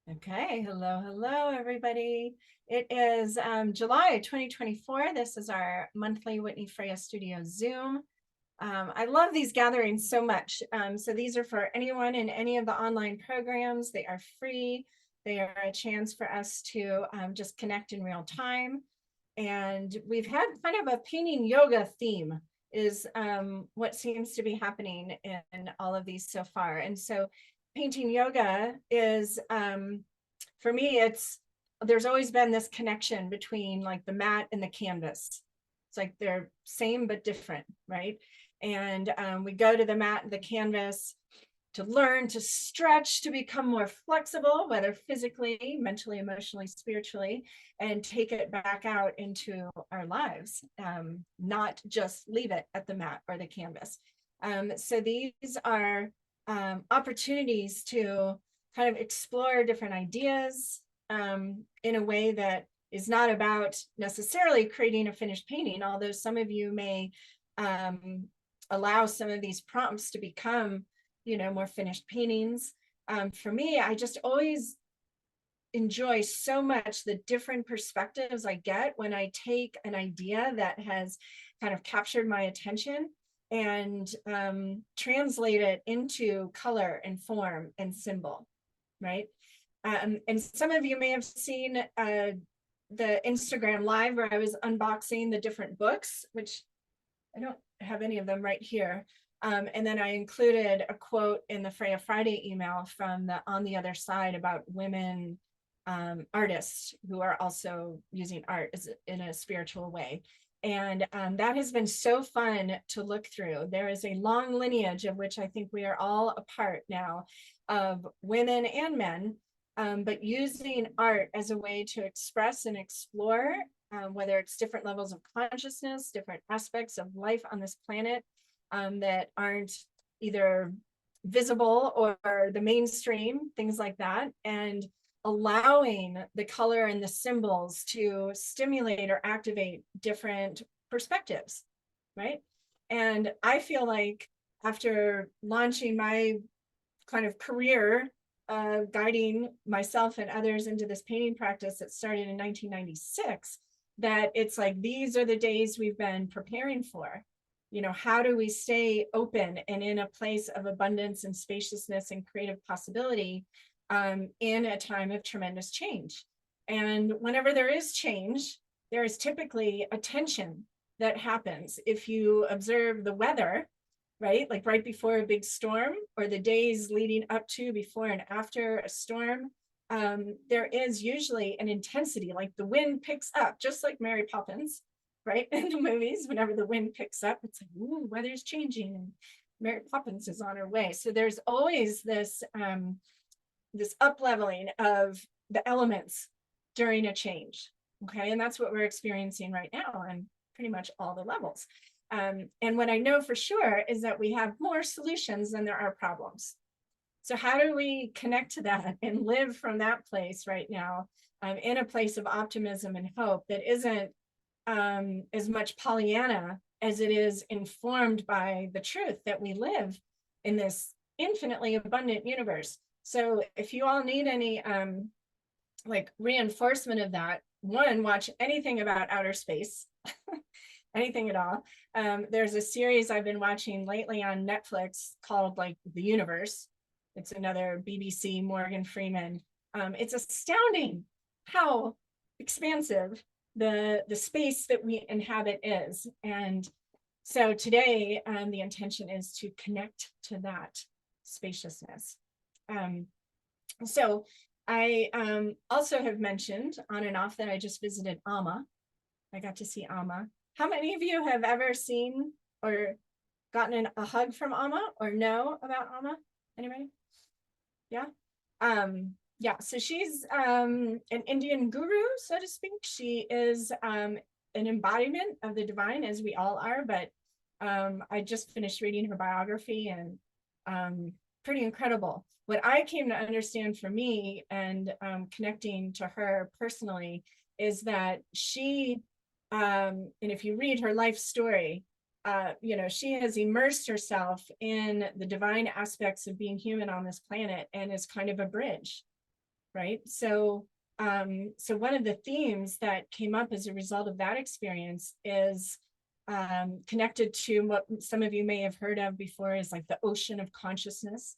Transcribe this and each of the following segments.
Okay, hello, everybody. It is July 2024. This is our monthly Whitney Freya Studio Zoom. I love these gatherings so much. So these are for anyone in any of the online programs. They are free. They are a chance for us to just connect in real time. And we've had kind of a painting yoga theme is what seems to be happening in all of these so far. And so painting yoga is, for me, there's always been this connection between like the mat and the canvas. It's like they're same but different, right? And we go to the mat and the canvas to learn to stretch, to become more flexible, whether physically, mentally, emotionally, spiritually, and take it back out into our lives, not just leave it at the mat or the canvas. So these are opportunities to kind of explore different ideas in a way that is not about necessarily creating a finished painting, although some of you may allow some of these prompts to become, more finished paintings. For me, I just always enjoy so much the different perspectives I get when I take an idea that has kind of captured my attention and translate it into color and form and symbol, right? And some of you may have seen the Instagram live where I was unboxing the different books, which I don't have any of them right here. And then I included a quote in the Freya Friday email from the On the Other Side about women artists who are also using art in a spiritual way. And that has been so fun to look through. There is a long lineage of which I think we are all a part now, of women and men, but using art as a way to express and explore, whether it's different levels of consciousness, different aspects of life on this planet that aren't either visible or the mainstream, things like that, and allowing the color and the symbols to stimulate or activate different perspectives, right? And I feel like after launching my kind of career guiding myself and others into this painting practice that started in 1996, that it's like these are the days we've been preparing for. How do we stay open and in a place of abundance and spaciousness and creative possibility in a time of tremendous change? And whenever there is change, there is typically a tension that happens. If you observe the weather, right, like right before a big storm or the days leading up to, before and after a storm, there is usually an intensity, like the wind picks up, just like Mary Poppins, right? In the movies, whenever the wind picks up, it's like, ooh, weather's changing and Mary Poppins is on her way. So there's always this up leveling of the elements during a change. Okay, and that's what we're experiencing right now on pretty much all the levels. And what I know for sure is that we have more solutions than there are problems. So how do we connect to that and live from that place right now, in a place of optimism and hope that isn't as much Pollyanna as it is informed by the truth that we live in this infinitely abundant universe? So if you all need any like reinforcement of that, one, watch anything about outer space, anything at all. There's a series I've been watching lately on Netflix called like The Universe. It's another BBC Morgan Freeman. It's astounding how expansive the space that we inhabit is. And so today, the intention is to connect to that spaciousness. So I also have mentioned on and off that I just visited Amma. I got to see Amma. How many of you have ever seen or gotten a hug from Amma or know about Amma? Anybody? Yeah. Yeah, so she's an Indian guru, so to speak. She is an embodiment of the divine, as we all are, but I just finished reading her biography, and pretty incredible. What I came to understand for me, and connecting to her personally, is that she, and if you read her life story, she has immersed herself in the divine aspects of being human on this planet and is kind of a bridge, right? So one of the themes that came up as a result of that experience is connected to what some of you may have heard of before, is like the ocean of consciousness,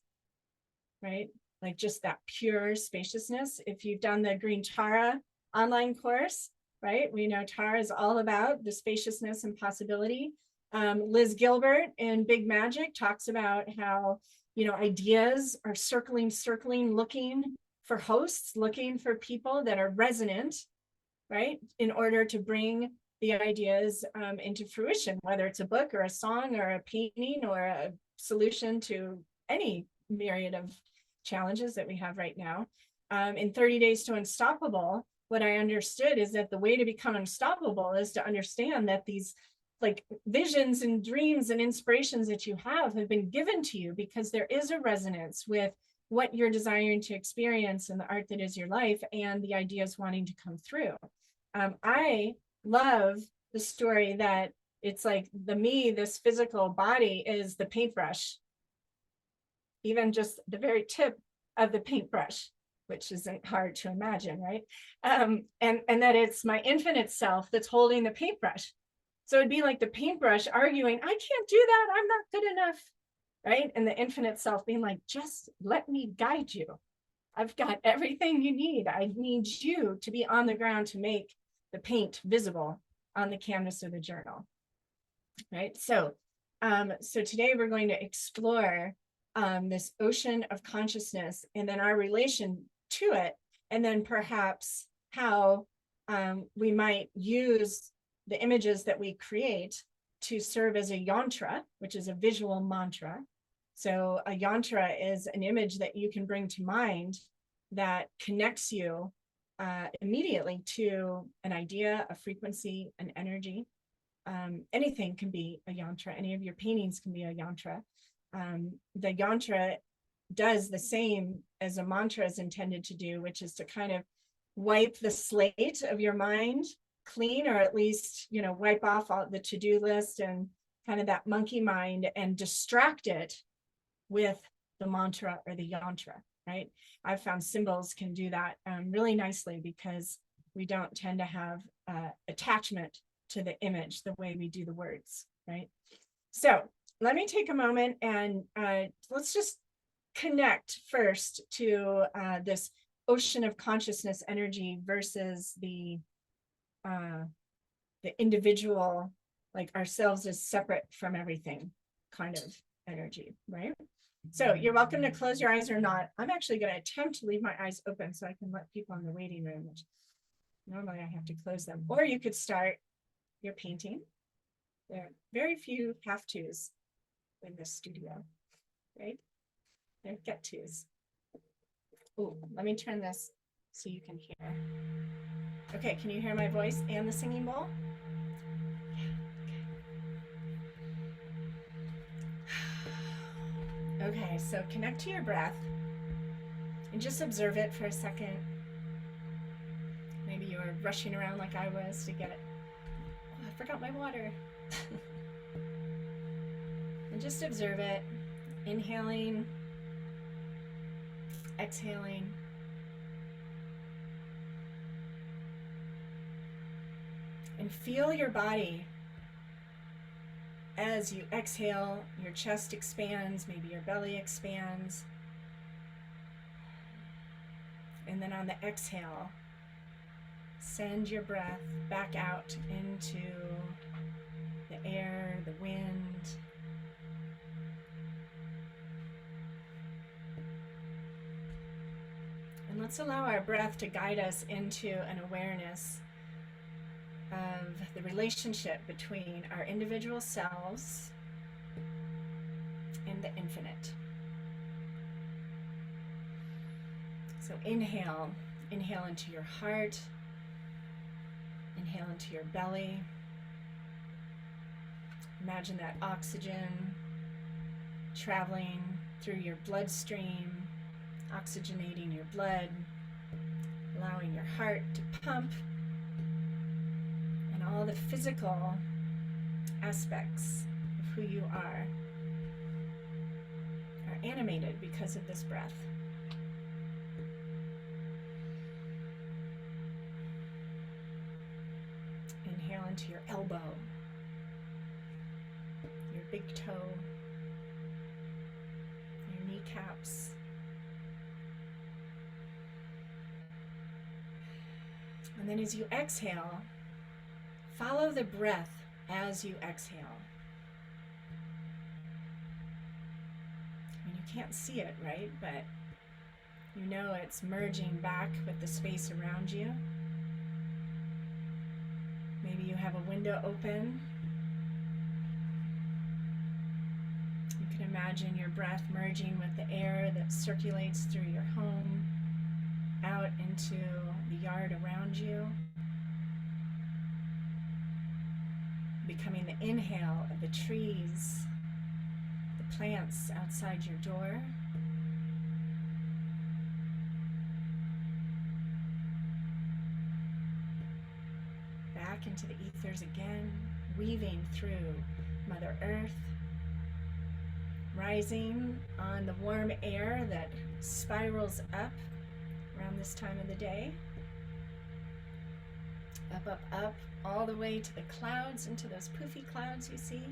right? Like just that pure spaciousness. If you've done the Green Tara online course, right? We know Tara is all about the spaciousness and possibility. Liz Gilbert in Big Magic talks about how, you know, ideas are circling, looking for hosts, looking for people that are resonant, right? In order to bring the ideas into fruition, whether it's a book or a song or a painting or a solution to any myriad of challenges that we have right now. In 30 Days to Unstoppable, what I understood is that the way to become unstoppable is to understand that these like visions and dreams and inspirations that you have been given to you because there is a resonance with what you're desiring to experience in the art that is your life and the ideas wanting to come through. I love the story that it's like this physical body is the paintbrush, even just the very tip of the paintbrush, which isn't hard to imagine, right? And that it's my infinite self that's holding the paintbrush. So it'd be like the paintbrush arguing, I can't do that, I'm not good enough, right? And the infinite self being like, just let me guide you. I've got everything you need. I need you to be on the ground to make the paint visible on the canvas of the journal, right? So today we're going to explore this ocean of consciousness and then our relation to it, and then perhaps how we might use the images that we create to serve as a yantra, which is a visual mantra. So a yantra is an image that you can bring to mind that connects you immediately to an idea, a frequency, an energy. Anything can be a yantra. Any of your paintings can be a yantra. The yantra does the same as a mantra is intended to do, which is to kind of wipe the slate of your mind clean, or at least, you know, wipe off all the to-do list and kind of that monkey mind and distract it with the mantra or the yantra, right? I've found symbols can do that really nicely because we don't tend to have attachment to the image the way we do the words, right? So let me take a moment and let's just connect first to this ocean of consciousness energy versus the individual, like ourselves as separate from everything kind of energy, right? So you're welcome to close your eyes or not. I'm actually going to attempt to leave my eyes open so I can let people in the waiting room, which normally I have to close them. Or you could start your painting. There are very few have-tos in this studio, right? They're get-tos. Oh, let me turn this so you can hear. Okay, can you hear my voice and the singing bowl? Yeah, okay, so connect to your breath and just observe it for a second. Maybe you were rushing around like I was to get it. Oh, I forgot my water. And just observe it, inhaling, exhaling. And feel your body as you exhale, your chest expands, maybe your belly expands. And then on the exhale, send your breath back out into the air, the wind. And let's allow our breath to guide us into an awareness of the relationship between our individual selves and the infinite. So inhale into your heart, inhale into your belly. Imagine that oxygen traveling through your bloodstream, oxygenating your blood, allowing your heart to pump, and all the physical aspects of who you are animated because of this breath. Inhale into your elbow, your big toe, your kneecaps. And then as you exhale, follow the breath as you exhale. And you can't see it, right? But you know it's merging back with the space around you. Maybe you have a window open. You can imagine your breath merging with the air that circulates through your home, out into the yard around you, becoming the inhale of the trees, the plants outside your door. Back into the ethers again, weaving through Mother Earth, rising on the warm air that spirals up around this time of the day. Up, up, up, all the way to the clouds, into those poofy clouds you see.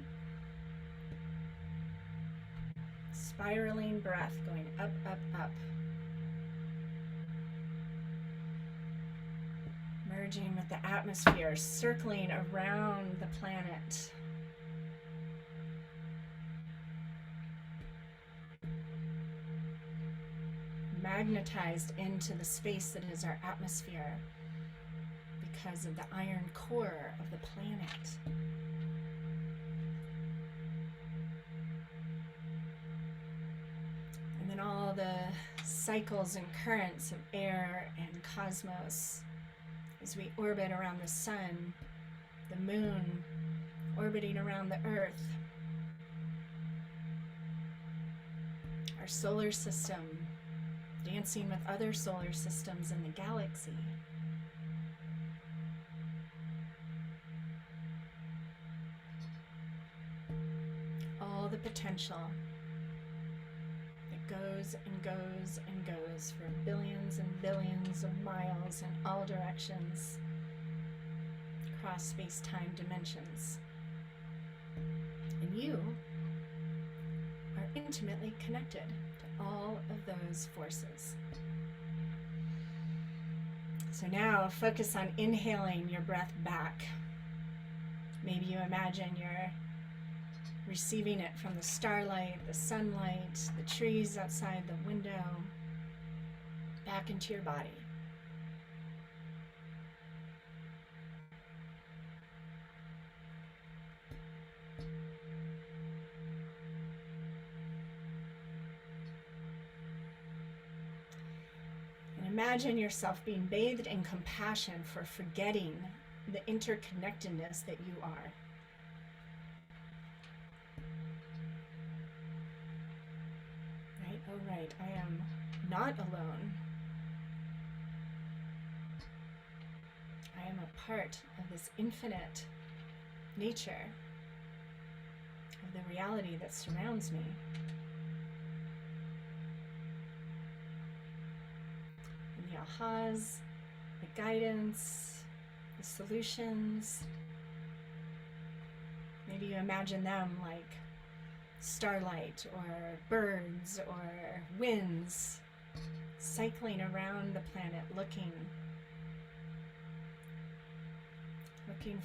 Spiraling breath going up, up, up. Merging with the atmosphere, circling around the planet. Magnetized into the space that is our atmosphere because of the iron core of the planet. And then all the cycles and currents of air and cosmos as we orbit around the sun, the moon orbiting around the earth, our solar system dancing with other solar systems in the galaxy. All the potential that goes and goes and goes for billions and billions of miles in all directions across space-time dimensions. And you are intimately connected to all of those forces. So now focus on inhaling your breath back. Maybe you imagine you're receiving it from the starlight, the sunlight, the trees outside the window, back into your body. And imagine yourself being bathed in compassion for forgetting the interconnectedness that you are. Oh, right, I am not alone. I am a part of this infinite nature of the reality that surrounds me. And the ahas, the guidance, the solutions. Maybe you imagine them like starlight or birds or winds cycling around the planet looking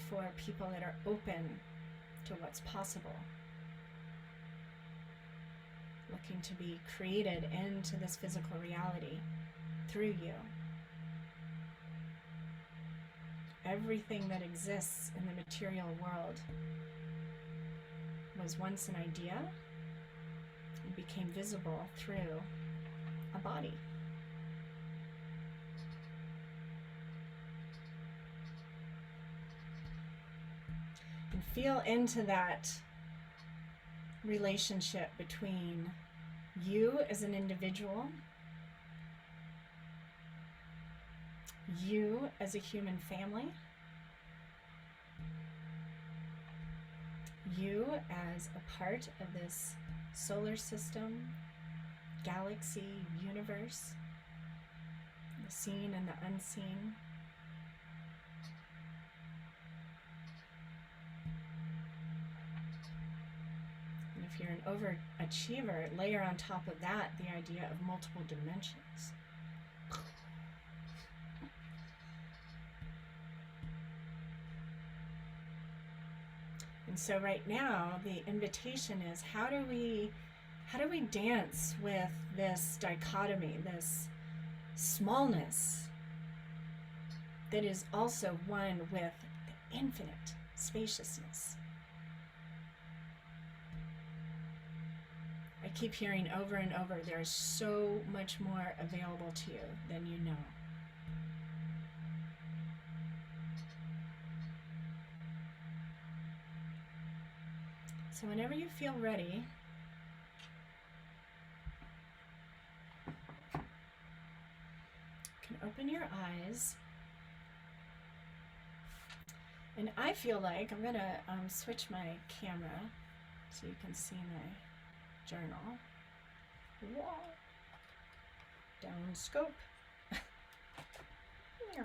for people that are open to what's possible, looking to be created into this physical reality through you. Everything that exists in the material world was once an idea and became visible through a body. And feel into that relationship between you as an individual, you as a human family, you as a part of this solar system, galaxy, universe, the seen and the unseen. you're an overachiever, layer on top of that the idea of multiple dimensions. And so right now the invitation is, how do we dance with this dichotomy, this smallness that is also one with the infinite spaciousness. I keep hearing over and over, there is so much more available to you than you know. So whenever you feel ready, you can open your eyes. And I feel like I'm going to switch my camera so you can see my journal. Whoa. Down scope. No.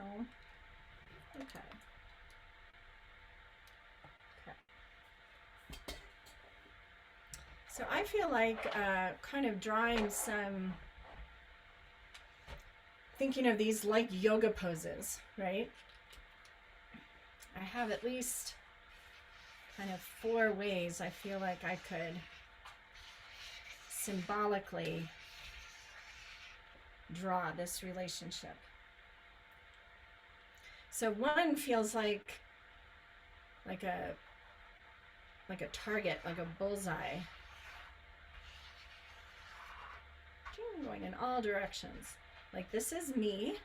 Okay. So I feel like kind of drawing some, thinking of these like yoga poses, right? I have at least kind of 4 ways I feel like I could symbolically draw this relationship. So one feels like a target, like a bullseye, going in all directions. Like this is me,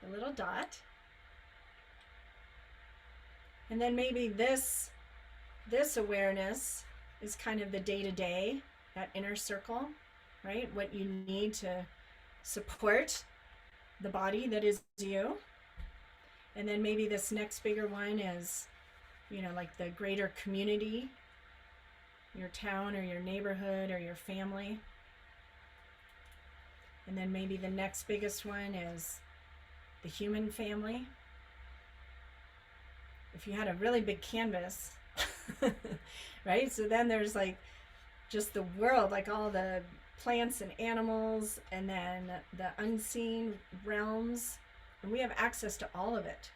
the little dot. And then maybe this awareness is kind of the day-to-day, that inner circle, right? What you need to support the body that is you. And then maybe this next bigger one is, you know, like the greater community, your town or your neighborhood or your family. And then maybe the next biggest one is the human family. If you had a really big canvas, right? So then there's like just the world, like all the plants and animals, and then the unseen realms. And we have access to all of it.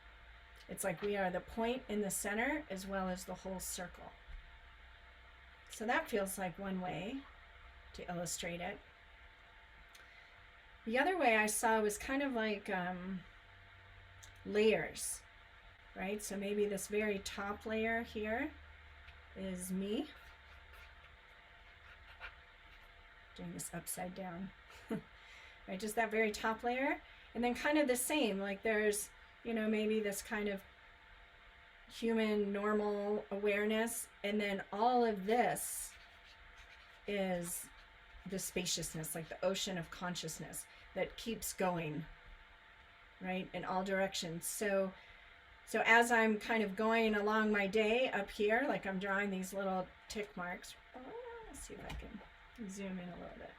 It's like we are the point in the center as well as the whole circle. So that feels like one way to illustrate it. The other way I saw was kind of like layers, right? So maybe this very top layer here is me. Doing this upside down, right? Just that very top layer. And then kind of the same, like there's, you know, maybe this kind of human normal awareness. And then all of this is the spaciousness, like the ocean of consciousness that keeps going, right, in all directions. So as I'm kind of going along my day up here, like I'm drawing these little tick marks. Let's see if I can zoom in a little bit.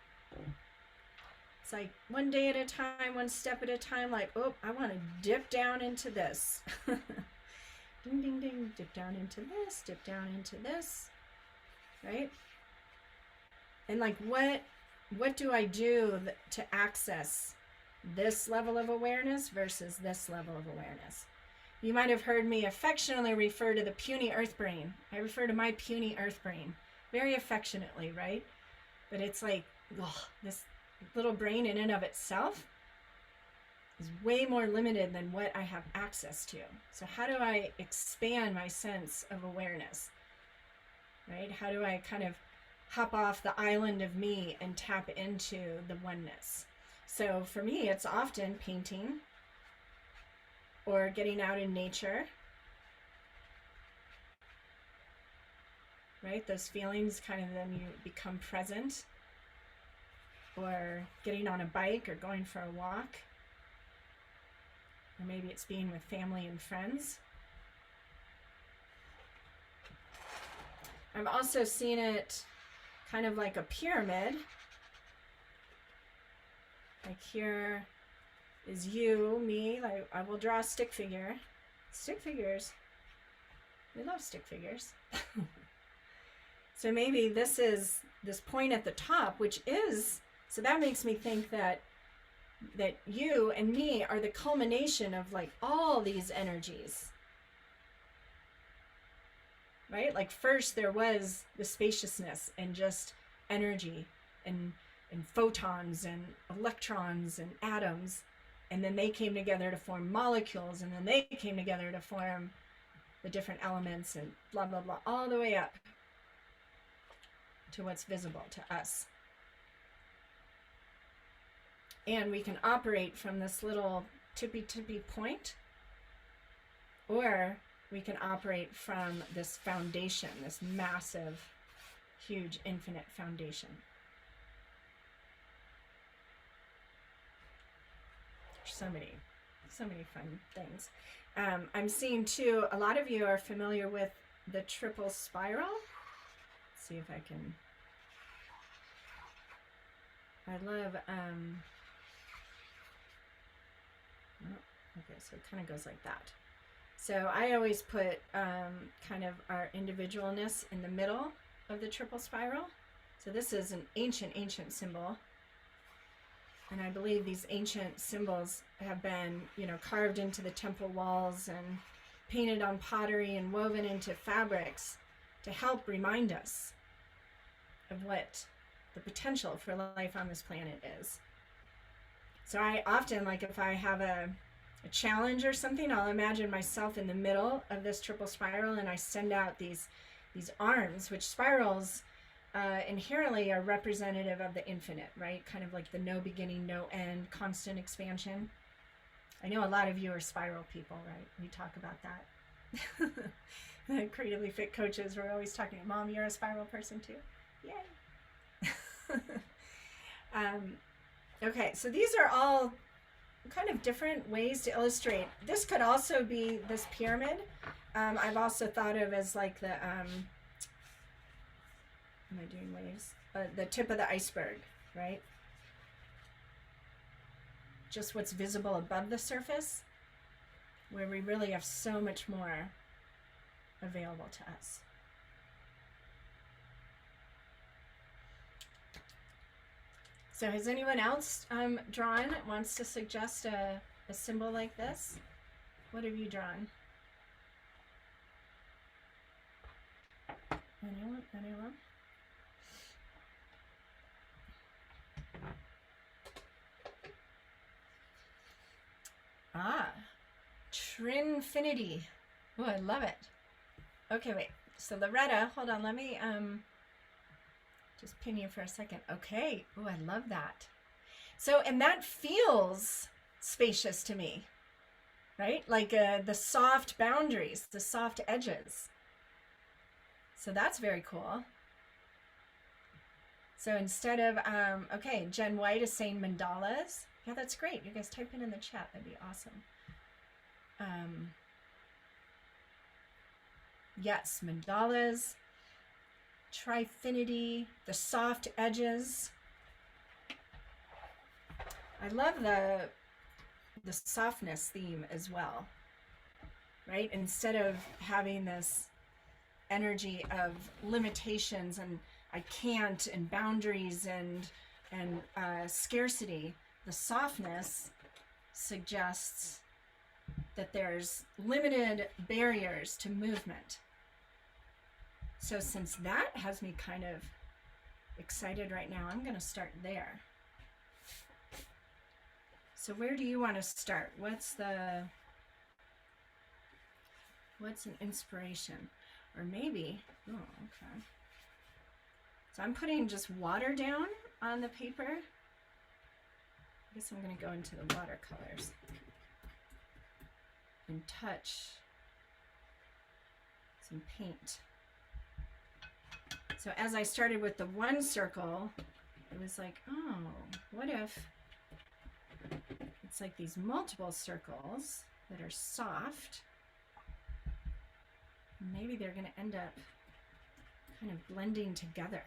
It's like one day at a time, one step at a time, like, oh, I want to dip down into this. Ding, ding, ding, dip down into this, dip down into this, right? And like, what do I do to access this level of awareness versus this level of awareness? You might have heard me affectionately refer to the puny earth brain. I refer to my puny earth brain very affectionately, right? But it's like, oh, this little brain in and of itself is way more limited than what I have access to. So how do I expand my sense of awareness, right? How do I kind of hop off the island of me and tap into the oneness? So for me, it's often painting or getting out in nature, right? Those feelings kind of, then you become present, or getting on a bike or going for a walk, or maybe it's being with family and friends. I've also seen it kind of like a pyramid. Like here is you, me, like I will draw a stick figure. Stick figures, we love stick figures. So maybe this is this point at the top, which is, so that makes me think that you and me are the culmination of like all these energies, right? Like first there was the spaciousness and just energy and photons and electrons and atoms, and then they came together to form molecules, and then they came together to form the different elements and blah blah blah, all the way up to what's visible to us. And we can operate from this little tippy point, or we can operate from this foundation, this massive, huge, infinite foundation. There's so many fun things. I'm seeing too, a lot of you are familiar with the triple spiral. Let's see if I can. I love, okay, so it kind of goes like that. So I always put kind of our individualness in the middle of the triple spiral. So this is an ancient symbol. And I believe these ancient symbols have been, you know, carved into the temple walls and painted on pottery and woven into fabrics to help remind us of what the potential for life on this planet is. So I often, like if I have a challenge or something, I'll imagine myself in the middle of this triple spiral, and I send out these arms, which spirals inherently are representative of the infinite, right? Kind of like the no beginning, no end, constant expansion. I know a lot of you are spiral people, right? We talk about that. The Creatively Fit coaches, we're always talking, Mom, you're a spiral person too. Yay. Okay, so these are all kind of different ways to illustrate. This could also be this pyramid. I've also thought of as like the, am I doing waves? The tip of the iceberg, right? Just what's visible above the surface, where we really have so much more available to us. So has anyone else drawn, wants to suggest a symbol like this? What have you drawn? Anyone? Anyone? Ah, Trinfinity. Oh, I love it. Okay, wait. So Loretta, hold on. Let me just pin you for a second. Okay. Oh, I love that. So, and that feels spacious to me, right? Like the soft boundaries, the soft edges. So that's very cool. So instead of, okay, Jen White is saying mandalas. Yeah, that's great. You guys type it in the chat. That'd be awesome. Yes, mandalas, Trifinity, the soft edges. I love the softness theme as well, right? Instead of having this energy of limitations and I can't and boundaries and scarcity, the softness suggests that there's limited barriers to movement. So since that has me kind of excited right now, I'm going to start there. So where do you want to start? What's an inspiration? Or maybe, oh, okay. So I'm putting just water down on the paper. I guess I'm going to go into the watercolors and touch some paint. So as I started with the one circle, it was like, oh, what if it's like these multiple circles that are soft? Maybe they're going to end up kind of blending together.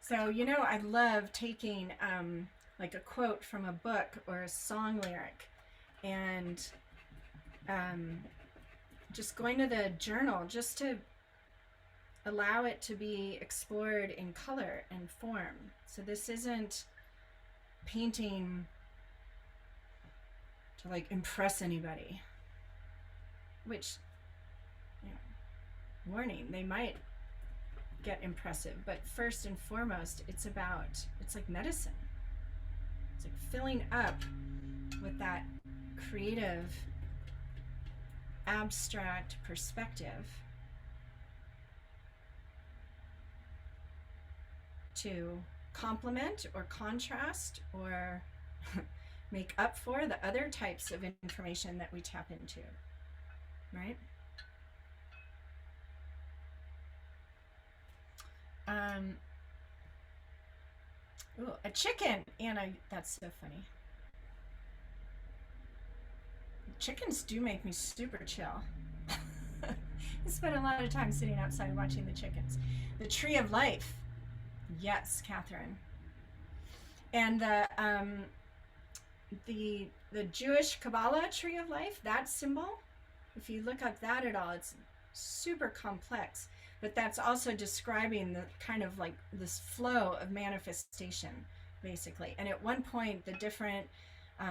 So, you know, I love taking like a quote from a book or a song lyric, and just going to the journal just to allow it to be explored in color and form. So this isn't painting to like impress anybody, which, you know, warning, they might get impressive, but first and foremost, it's like medicine. It's like filling up with that creative, abstract perspective to complement or contrast or make up for the other types of information that we tap into, right? Ooh, a chicken, Anna, that's so funny. Chickens do make me super chill. I spend a lot of time sitting outside watching the chickens. The tree of life. Yes, Catherine. And the Jewish Kabbalah tree of life, that symbol, if you look up that at all, it's super complex, but that's also describing the kind of like this flow of manifestation, basically. And at one point, the different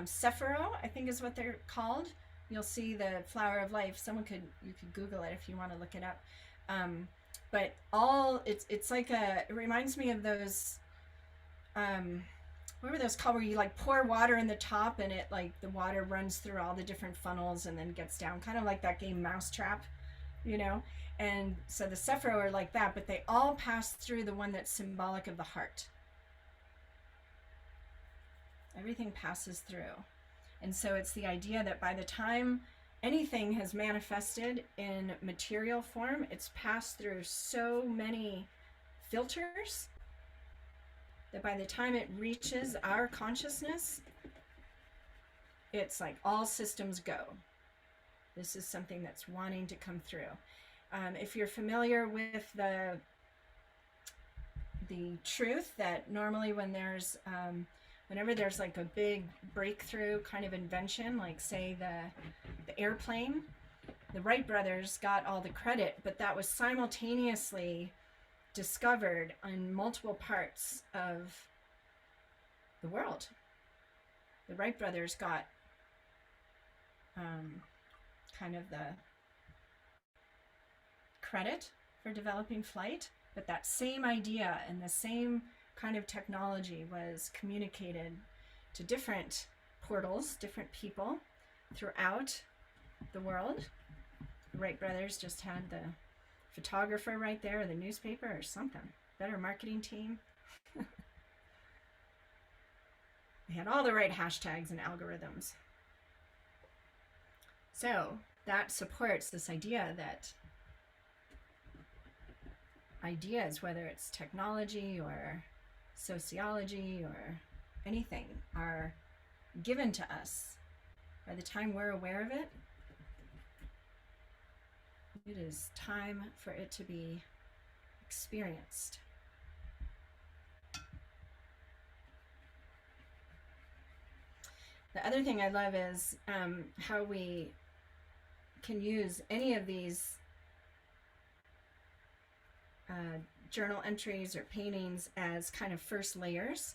Sephiro, I think is what they're called. You'll see the flower of life. You could Google it if you want to look it up. But it's like it reminds me of those, what were those called, where you like pour water in the top and it like the water runs through all the different funnels and then gets down, kind of like that game Mousetrap, you know? And so the Sephiro are like that, but they all pass through the one that's symbolic of the heart. Everything passes through. And so it's the idea that by the time anything has manifested in material form, it's passed through so many filters that by the time it reaches our consciousness, it's like all systems go. This is something that's wanting to come through. If you're familiar with the truth that normally when there's whenever there's like a big breakthrough kind of invention, like say the airplane, the Wright brothers got all the credit, but that was simultaneously discovered in multiple parts of the world. The Wright brothers got kind of the credit for developing flight, but that same idea and the same kind of technology was communicated to different portals, different people throughout the world. The Wright brothers just had the photographer right there, or the newspaper or something. Better marketing team. They had all the right hashtags and algorithms. So that supports this idea that ideas, whether it's technology or sociology or anything, are given to us. By the time we're aware of it, it is time for it to be experienced. The other thing I love is how we can use any of these journal entries or paintings as kind of first layers.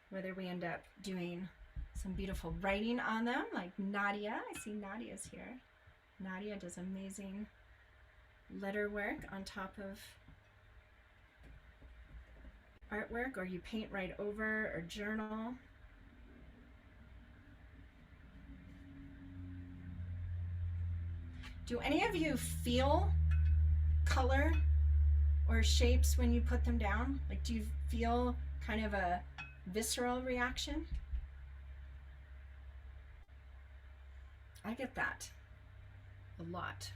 Whether we end up doing some beautiful writing on them, like Nadia. I see Nadia's here. Nadia does amazing letter work on top of artwork, or you paint right over, or journal. Do any of you feel color or shapes when you put them down? Like, do you feel kind of a visceral reaction? I get that a lot.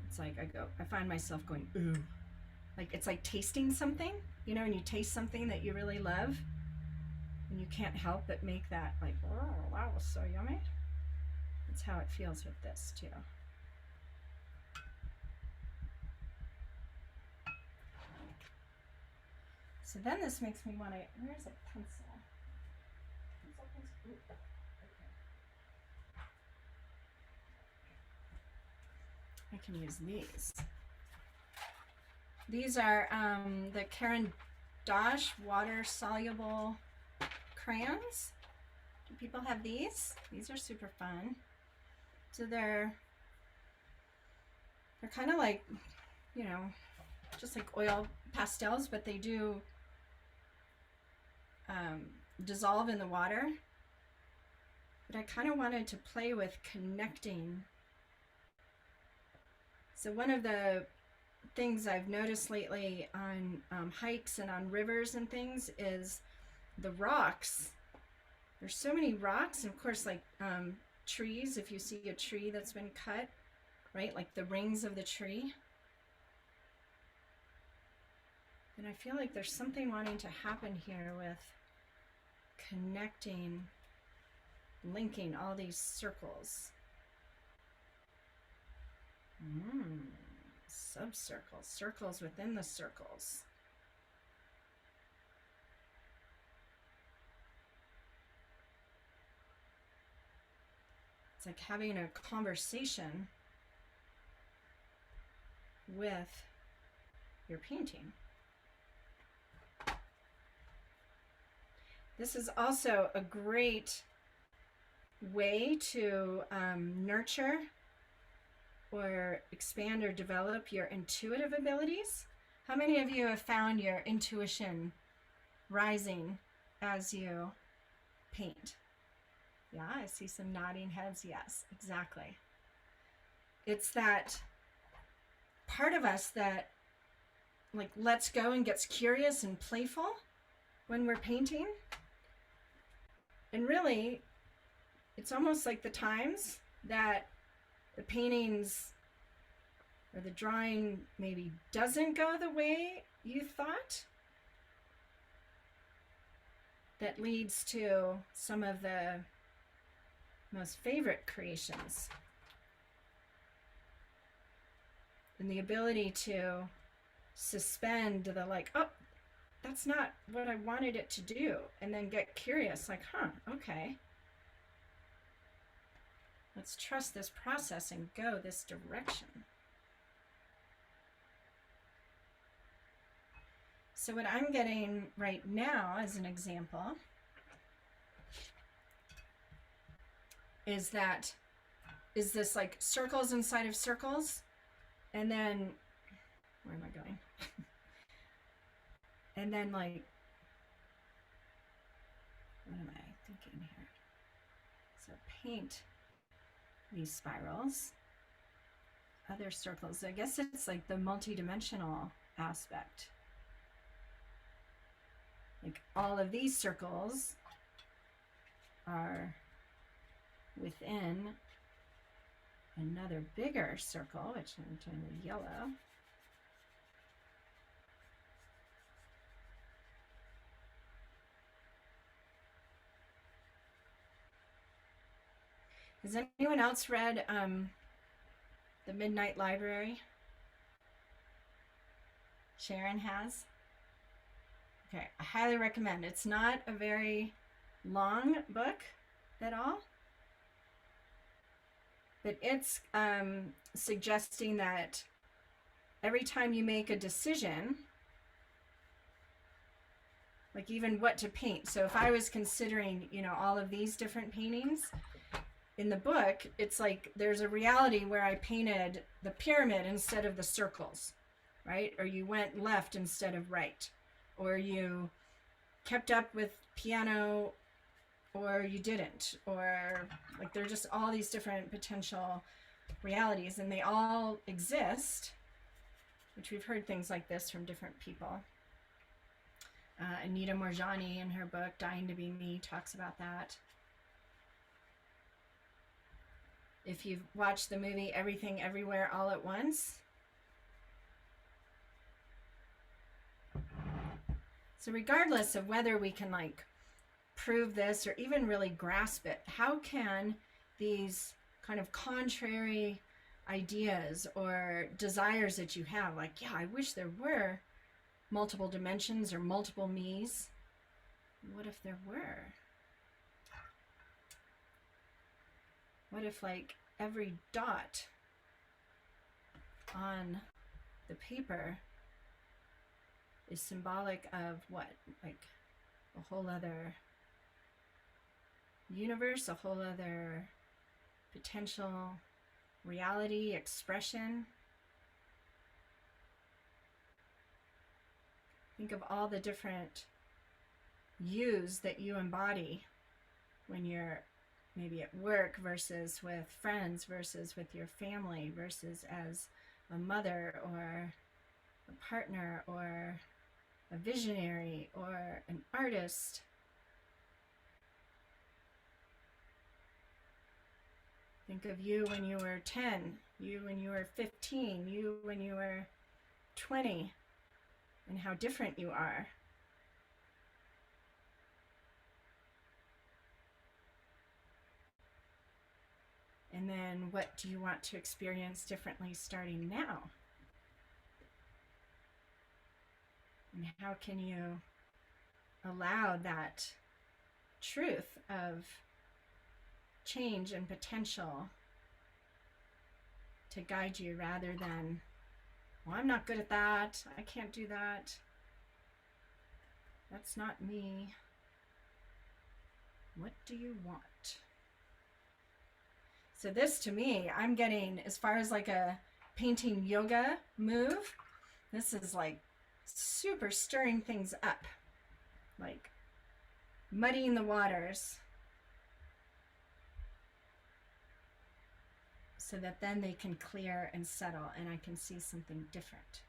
It's like I find myself going, ooh. Like, it's like tasting something, you know, and you taste something that you really love, and you can't help but make that like, oh, that was so yummy. That's how it feels with this too. So then this makes me want to, where's a pencil? Ooh, okay. I can use these. These are the Caran d'Ache water soluble crayons. Do people have these? These are super fun. So they're kind of like, you know, just like oil pastels, but they do dissolve in the water. But I kind of wanted to play with connecting. So one of the things I've noticed lately on hikes and on rivers and things is the rocks. There's so many rocks, and of course, like trees, if you see a tree that's been cut, right, like the rings of the tree. And I feel like there's something wanting to happen here with connecting, linking all these circles. Subcircles, circles within the circles. It's like having a conversation with your painting. This is also a great way to nurture or expand or develop your intuitive abilities. How many of you have found your intuition rising as you paint? Yeah, I see some nodding heads. Yes, exactly. It's that part of us that like lets go and gets curious and playful when we're painting. And really, it's almost like the times that the paintings or the drawing maybe doesn't go the way you thought, that leads to some of the most favorite creations. And the ability to suspend the like, oh, that's not what I wanted it to do, and then get curious, like, okay. Let's trust this process and go this direction. So what I'm getting right now as an example is this like circles inside of circles, and then, where am I going? And then like, what am I thinking here? So paint these spirals, other circles. I guess it's like the multi-dimensional aspect. Like all of these circles are within another bigger circle, which I'm doing the yellow. Has anyone else read The Midnight Library? Sharon has? Okay, I highly recommend. It's not a very long book at all, but it's suggesting that every time you make a decision, like even what to paint. So if I was considering, you know, all of these different paintings, in the book, it's like there's a reality where I painted the pyramid instead of the circles, right? Or you went left instead of right, or you kept up with piano, or you didn't, or like there are just all these different potential realities, and they all exist, which we've heard things like this from different people. Anita Morjani in her book, Dying to Be Me, talks about that. If you've watched the movie Everything Everywhere All at Once. So regardless of whether we can like prove this or even really grasp it, how can these kind of contrary ideas or desires that you have, like, yeah, I wish there were multiple dimensions or multiple me's? What if there were? What if like every dot on the paper is symbolic of what? Like a whole other universe, a whole other potential reality, expression. Think of all the different yous that you embody when you're maybe at work versus with friends versus with your family versus as a mother or a partner or a visionary or an artist. Think of you when you were 10, you when you were 15, you when you were 20, and how different you are. And then what do you want to experience differently starting now? And how can you allow that truth of change and potential to guide you rather than, well, I'm not good at that. I can't do that. That's not me. What do you want? So this to me, I'm getting as far as like a painting yoga move. This is like super stirring things up, like muddying the waters so that then they can clear and settle and I can see something different.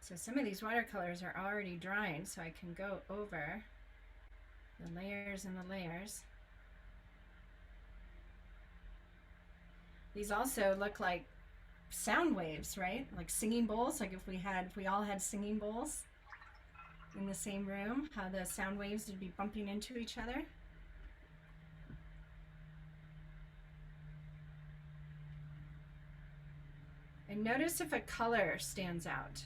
So some of these watercolors are already drying, so I can go over the layers and the layers. These also look like sound waves, right? Like singing bowls, like if we all had singing bowls in the same room, how the sound waves would be bumping into each other. And notice if a color stands out.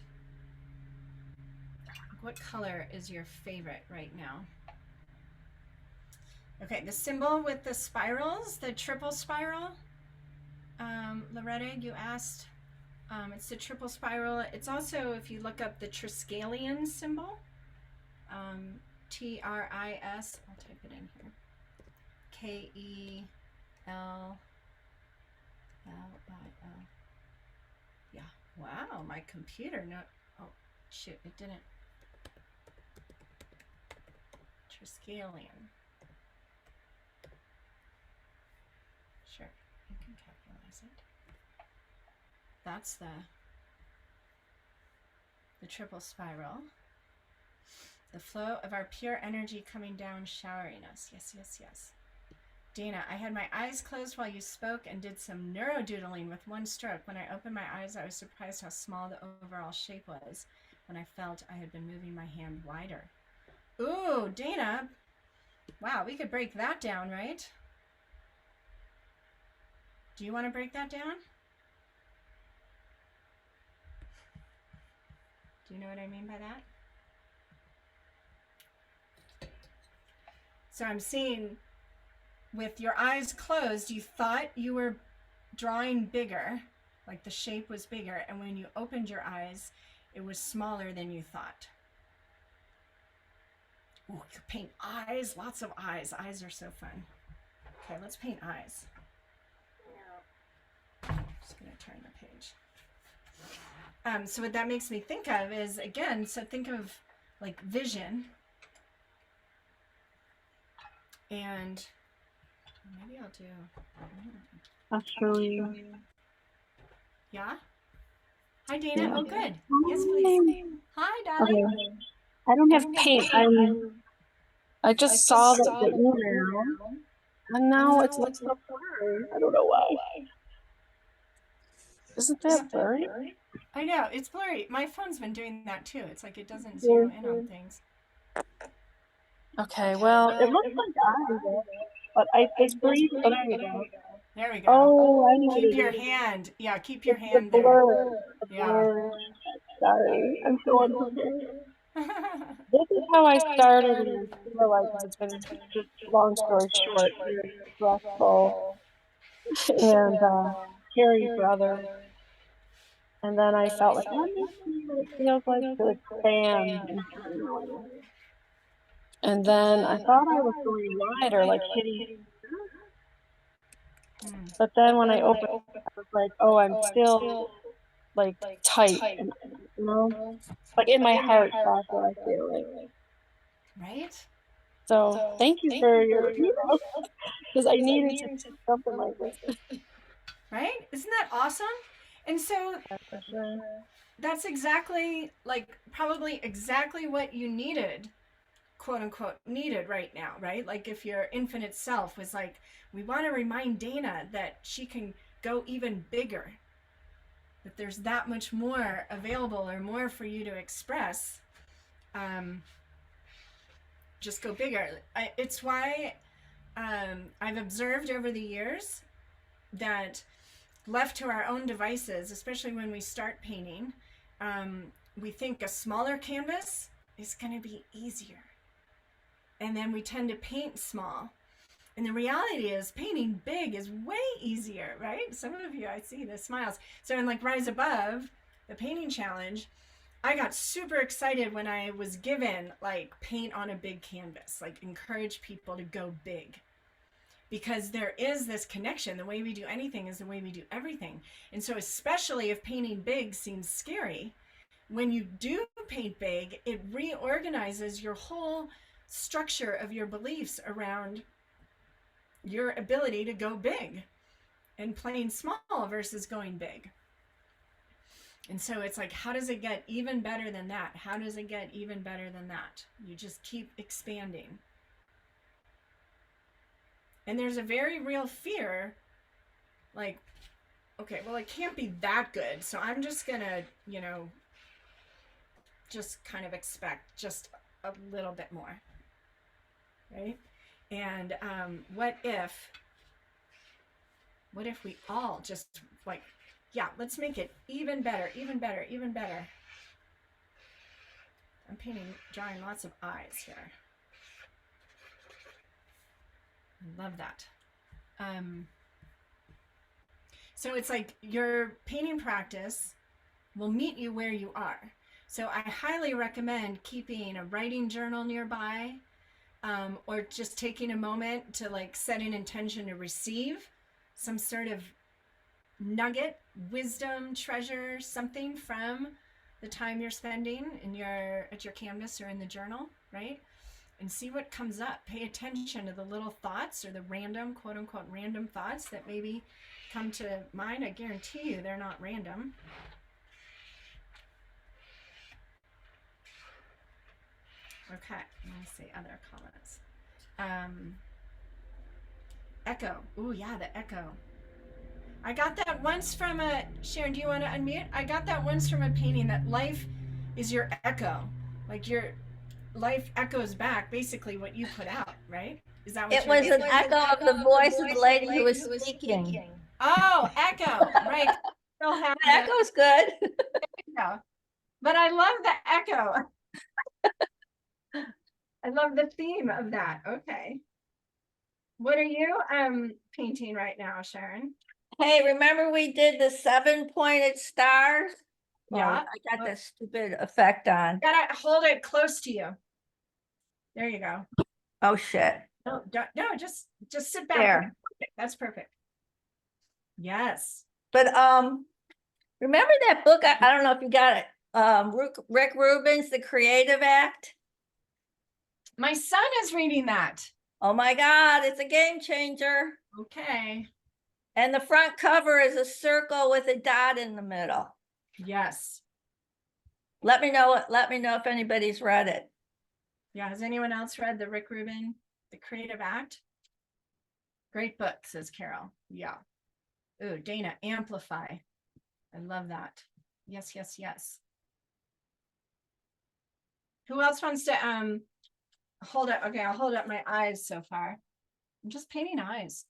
What color is your favorite right now? Okay, the symbol with the spirals, the triple spiral. Loretta, you asked. It's the triple spiral. It's also, if you look up the Triskelion symbol, T-R-I-S, I'll type it in here, K-E-L-L-I-O. Yeah, wow, my computer, no, oh, shoot, it didn't. Triskelion. Sure, you can capitalize it. That's the triple spiral. The flow of our pure energy coming down, showering us. Yes, yes, yes. Dana, I had my eyes closed while you spoke and did some neurodoodling with one stroke. When I opened my eyes, I was surprised how small the overall shape was when I felt I had been moving my hand wider. Ooh, Dana. Wow, we could break that down, right? Do you want to break that down? Do you know what I mean by that? So I'm seeing with your eyes closed, you thought you were drawing bigger, like the shape was bigger, and when you opened your eyes, it was smaller than you thought. Ooh, you could paint eyes, lots of eyes. Eyes are so fun. Okay, let's paint eyes. I'm just gonna turn the page. So what that makes me think of is, again, so think of like vision. And maybe I'll do. Actually. Yeah? Hi, Dana. Yeah. Oh, good. Yes, please. Hi, darling. Okay. I don't have paint. I just saw the email, and now it's like so blurry. I don't know why. Isn't that blurry? I know, it's blurry. My phone's been doing that too. It's like it doesn't zero in on things. Okay, well, it looks like eyes. but it's breathe. Oh, there you go. There we go. Oh, I know what Keep it your is. hand. Yeah, keep your It's the hand there. blur. The Yeah. blur. Sorry, I'm so unprepared. This is how I started, and I feel like it's been just long story short, very stressful and Carrie's brother. And then I felt like, let me see what it feels like to expand internally. And then I thought I was going wider, like hitting, but then when I opened, I was like, oh, I'm still like tight, and you know, like in my heart, that's what I feel like. Right? So thank you for your email, because I needed to see something like this. Right? Isn't that awesome? And so For sure. that's exactly, like, probably exactly what you needed, quote unquote, needed right now, right? Like, if your infinite self was like, we want to remind Dana that she can go even bigger, that there's that much more available or more for you to express. Just go bigger. It's why I've observed over the years that left to our own devices, especially when we start painting, we think a smaller canvas is going to be easier. And then we tend to paint small. And the reality is, painting big is way easier, right? Some of you, I see the smiles. So in like Rise Above, the painting challenge, I got super excited when I was given like paint on a big canvas, like encourage people to go big. Because there is this connection. The way we do anything is the way we do everything. And so, especially if painting big seems scary, when you do paint big, it reorganizes your whole structure of your beliefs around your ability to go big and playing small versus going big. And so it's like, how does it get even better than that? How does it get even better than that? You just keep expanding. And there's a very real fear, like, okay, well, it can't be that good. So I'm just going to, just kind of expect just a little bit more. Right? And what if we all just like, yeah, let's make it even better, even better, even better. I'm drawing lots of eyes here. I love that. So it's like your painting practice will meet you where you are. So I highly recommend keeping a writing journal nearby, or just taking a moment to like set an intention to receive some sort of nugget, wisdom, treasure, something from the time you're spending at your canvas or in the journal, right? And see what comes up. Pay attention to the little thoughts or the random, quote unquote, random thoughts that maybe come to mind. I guarantee you they're not random. Okay, let me see other comments. Echo. Ooh, yeah, the echo. I got that once from Sharon, do you want to unmute? I got that once from a painting that life is your echo. Like your life echoes back basically what you put out, right? Is that what it was an echo of the voice of the lady who was speaking. Oh, echo, right. Still have the echo's good. Echo. But I love the echo. I love the theme of that. Okay. What are you painting right now, Sharon? Hey, remember we did the 7-pointed stars? Yeah. Oh, I got this stupid effect on. Gotta hold it close to you. There you go. Oh shit. No, just sit back. There. That's perfect. Yes. But remember that book? I don't know if you got it. Rick Rubin's The Creative Act. My son is reading that. Oh my God, it's a game changer. Okay. And the front cover is a circle with a dot in the middle. Yes. Let me know if anybody's read it. Yeah. Has anyone else read the Rick Rubin, The Creative Act? Great book, says Carol. Yeah. Ooh, Dana, amplify. I love that. Yes, yes, yes. Who else wants to hold up? Okay, I'll hold up my eyes so far. I'm just painting eyes.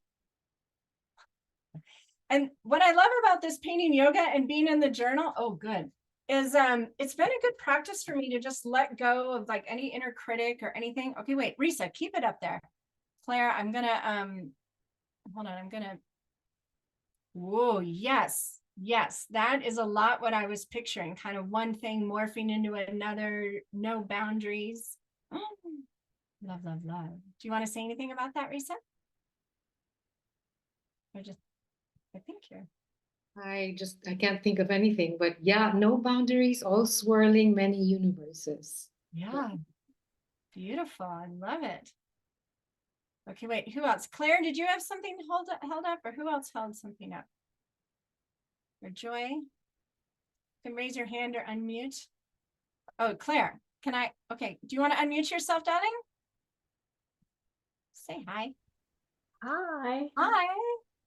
And what I love about this painting yoga and being in the journal, oh, good, is it's been a good practice for me to just let go of like any inner critic or anything. Okay, wait, Risa, keep it up there. Claire, I'm gonna hold on, I'm gonna, whoa, yes, yes, that is a lot what I was picturing, kind of one thing morphing into another, no boundaries. Oh, love, love, love. Do you want to say anything about that, Risa? Or just, I think you're. I can't think of anything, but yeah, no boundaries, all swirling many universes. Yeah, beautiful. I love it. Okay, wait, who else? Claire, did you have something held up, or who else held something up? Or Joy? You can raise your hand or unmute. Oh, Claire, can I? Okay, do you want to unmute yourself, darling? Say hi. Hi. Hi.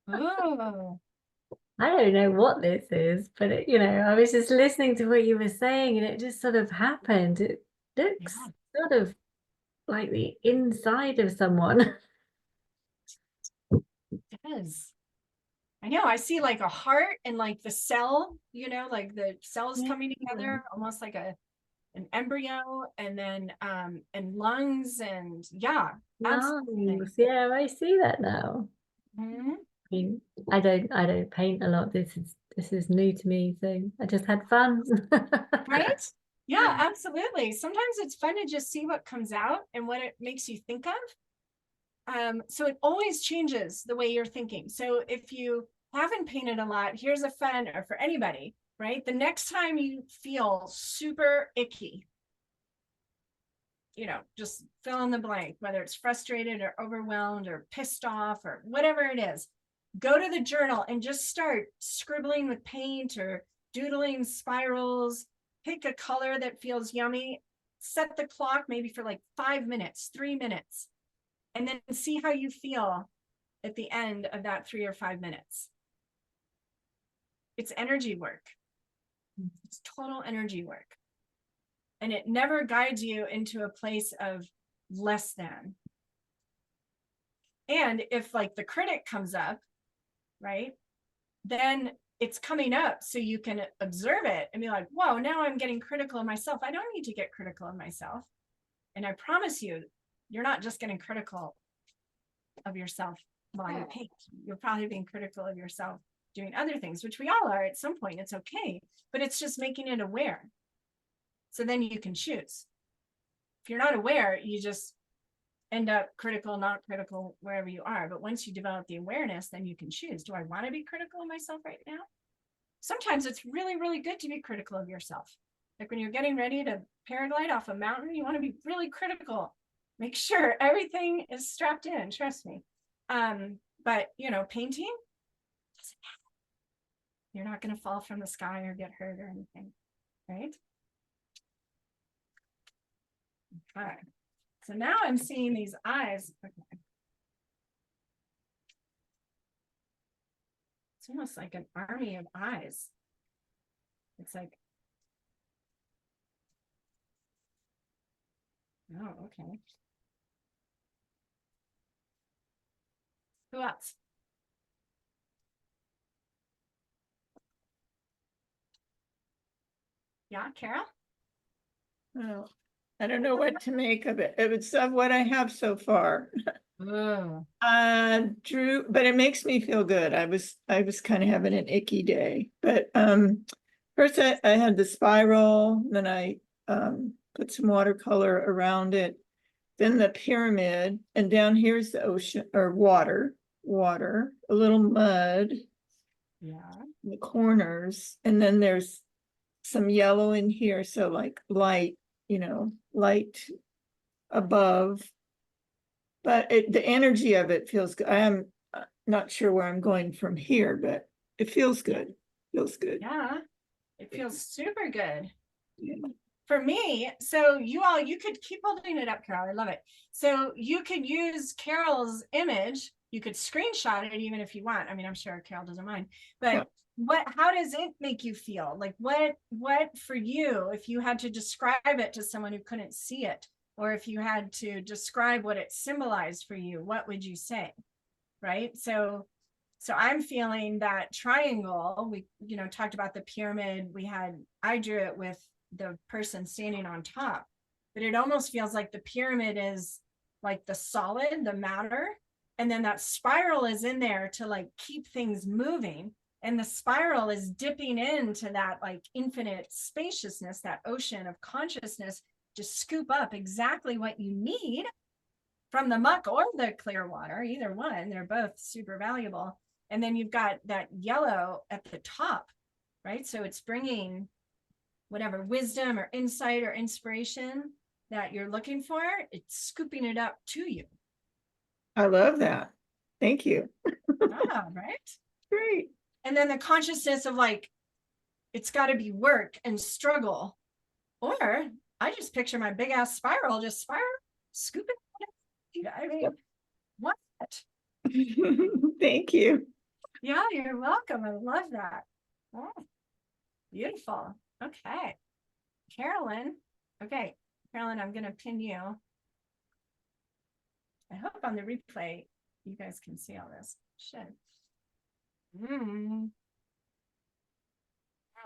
Oh, I don't know what this is, but it, I was just listening to what you were saying and it just sort of happened. It looks sort of like the inside of someone. it does. I know. I see like a heart and like the cell, like the cells coming together, almost like an embryo, and then and lungs, and yeah, absolutely. Lungs. Yeah, I see that now. Mhm. I mean, I don't paint a lot. This is new to me, so I just had fun. Right? Yeah, absolutely. Sometimes it's fun to just see what comes out and what it makes you think of. So it always changes the way you're thinking. So if you haven't painted a lot, here's a fun, or for anybody, right? The next time you feel super icky, just fill in the blank, whether it's frustrated or overwhelmed or pissed off or whatever it is, go to the journal and just start scribbling with paint or doodling spirals. Pick a color that feels yummy. Set the clock maybe for like 5 minutes, 3 minutes, and then see how you feel at the end of that 3 or 5 minutes. It's energy work. It's total energy work. And it never guides you into a place of less than. And if like the critic comes up, right, then it's coming up so you can observe it and be like, whoa, now I'm getting critical of myself. I don't need to get critical of myself. And I promise you, you're not just getting critical of yourself while you paint. You're probably being critical of yourself doing other things, which we all are at some point. It's okay, but it's just making it aware. So then you can choose. If you're not aware, you just end up critical, not critical, wherever you are. But once you develop the awareness, then you can choose. Do I want to be critical of myself right now? Sometimes it's really, really good to be critical of yourself. Like when you're getting ready to paraglide off a mountain, you want to be really critical. Make sure everything is strapped in, trust me. But painting doesn't matter. You're not going to fall from the sky or get hurt or anything, right? Okay. So now I'm seeing these eyes. Okay. It's almost like an army of eyes. It's like, oh, okay. Who else? Yeah, Carol? Well, I don't know what to make of it. It's of what I have so far. Oh, Drew, but it makes me feel good. I was kind of having an icky day. But first I had the spiral, then I put some watercolor around it, then the pyramid, and down here's the ocean or water, a little mud yeah. in the corners, and then there's some yellow in here, so like light, light above. But the energy of it feels good. I am not sure where I'm going from here, but it feels good. Feels good. Yeah, it feels super good. Yeah. For me, so you could keep holding it up, Carol. I love it. So you could use Carol's image. You could screenshot it even if you want. I mean, I'm sure Carol doesn't mind, but how does it make you feel? Like what for you, if you had to describe it to someone who couldn't see it, or if you had to describe what it symbolized for you, what would you say? Right? So I'm feeling that triangle. We, talked about the pyramid. I drew it with the person standing on top, but it almost feels like the pyramid is like the solid, the matter. And then that spiral is in there to like keep things moving. And the spiral is dipping into that like infinite spaciousness, that ocean of consciousness, to scoop up exactly what you need from the muck or the clear water, either one. They're both super valuable. And then you've got that yellow at the top, right? So it's bringing whatever wisdom or insight or inspiration that you're looking for, it's scooping it up to you. I love that. Thank you. Right? Great. And then the consciousness of like, it's got to be work and struggle. Or I just picture my big ass spiral, just scooping. I mean, what? Thank you. Yeah, you're welcome. I love that. Oh, beautiful. Okay. Carolyn. Okay. Carolyn, I'm going to pin you. I hope on the replay you guys can see all this. Should. Carolyn,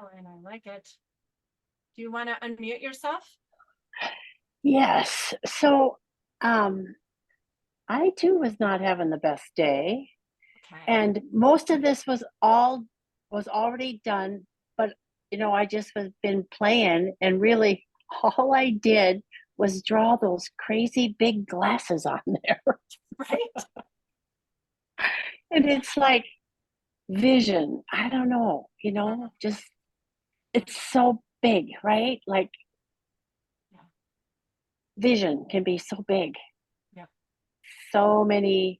I like it. Do you want to unmute yourself? Yes. So, I too was not having the best day. Okay. And most of this was already done, but I just was been playing, and really all I did was draw those crazy big glasses on there. Right. And it's like vision. I don't know, just it's so big, right? Like vision can be so big. Yeah. So many.